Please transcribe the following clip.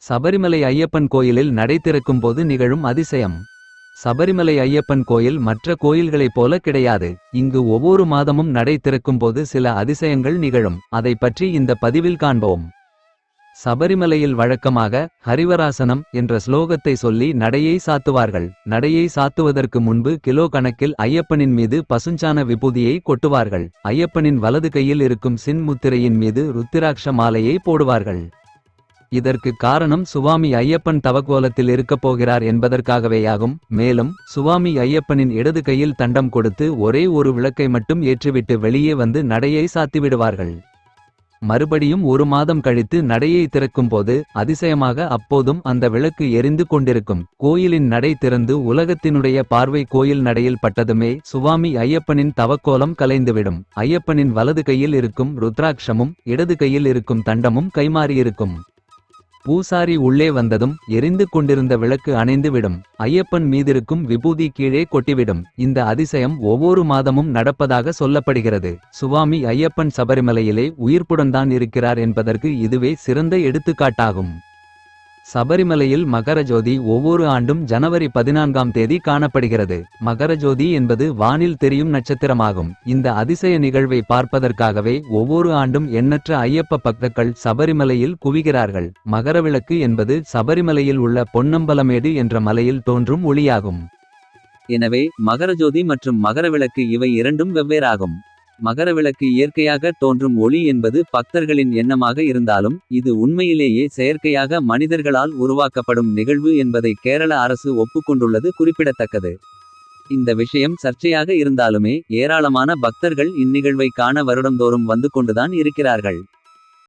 சபரிமலை ஐயப்பன் கோயிலில் நடை திறக்கும் போது நிகழும் அதிசயம். சபரிமலை ஐயப்பன் கோயில் மற்ற கோயில்களைப் போல கிடையாது. இங்கு ஒவ்வொரு மாதமும் நடை திறக்கும்போது சில அதிசயங்கள் நிகழும். அதை பற்றி இந்த பதிவில் காண்போம். சபரிமலையில் வழக்கமாக ஹரிவராசனம் என்ற ஸ்லோகத்தை சொல்லி நடையை சாத்துவார்கள். நடையை சாத்துவதற்கு முன்பு கிலோ கணக்கில் ஐயப்பனின் மீது பசுஞ்சான விபூதியை கொட்டுவார்கள். ஐயப்பனின் வலது கையில் இருக்கும் சின் முத்திரையின் மீது ருத்திராட்ச மாலையை போடுவார்கள். இதற்கு காரணம் சுவாமி ஐயப்பன் தவக்கோலத்தில் இருக்கப் போகிறார் என்பதற்காகவேயாகும். மேலும் சுவாமி ஐயப்பனின் இடது கையில் தண்டம் கொடுத்து ஒரே ஒரு விளக்கை மட்டும் ஏற்றிவிட்டு வெளியே வந்து நடையை சாத்திவிடுவார்கள். மறுபடியும் ஒரு மாதம் கழித்து நடையை திறக்கும்போது அதிசயமாக அப்போதும் அந்த விளக்கு எரிந்து கொண்டிருக்கும். கோயிலின் நடை திறந்து உலகத்தினுடைய பார்வை கோயில் நடையில் பட்டதுமே சுவாமி ஐயப்பனின் தவக்கோலம் கலைந்துவிடும். ஐயப்பனின் வலது கையில் இருக்கும் ருத்ராட்சமும் இடது கையில் இருக்கும் தண்டமும் கைமாறியிருக்கும். பூசாரி உள்ளே வந்ததும் எரிந்து கொண்டிருந்த விளக்கு அணைந்து விடும். ஐயப்பன் மீதிருக்கும் விபூதி கீழே கொட்டிவிடும். இந்த அதிசயம் ஒவ்வொரு மாதமும் நடப்பதாக சொல்லப்படுகிறது. சுவாமி ஐயப்பன் சபரிமலையிலே உயிர்ப்புடன்தான் இருக்கிறார் என்பதற்கு இதுவே சிறந்த எடுத்துக்காட்டாகும். சபரிமலையில் மகரஜோதி ஒவ்வொரு ஆண்டும் ஜனவரி 14ஆம் தேதி காணப்படுகிறது. மகரஜோதி என்பது வானில் தெரியும் நட்சத்திரமாகும். இந்த அதிசய நிகழ்வை பார்ப்பதற்காகவே ஒவ்வொரு ஆண்டும் எண்ணற்ற ஐயப்ப பக்தர்கள் சபரிமலையில் குவிகிறார்கள். மகரவிளக்கு என்பது சபரிமலையில் உள்ள பொன்னம்பலமேடு என்ற மலையில் தோன்றும் ஒளியாகும். எனவே மகரஜோதி மற்றும் மகரவிளக்கு இவை இரண்டும் வெவ்வேறாகும். மகரவிளக்கு இயற்கையாக தோன்றும் ஒளி என்பது பக்தர்களின் எண்ணமாக இருந்தாலும் இது உண்மையிலேயே செயற்கையாக மனிதர்களால் உருவாக்கப்படும் நிகழ்வு என்பதை கேரள அரசு ஒப்புக்கொண்டுள்ளது குறிப்பிடத்தக்கது. இந்த விஷயம் சர்ச்சையாக இருந்தாலுமே ஏராளமான பக்தர்கள் இந்நிகழ்வை காண வருடந்தோறும் வந்து கொண்டுதான் இருக்கிறார்கள்.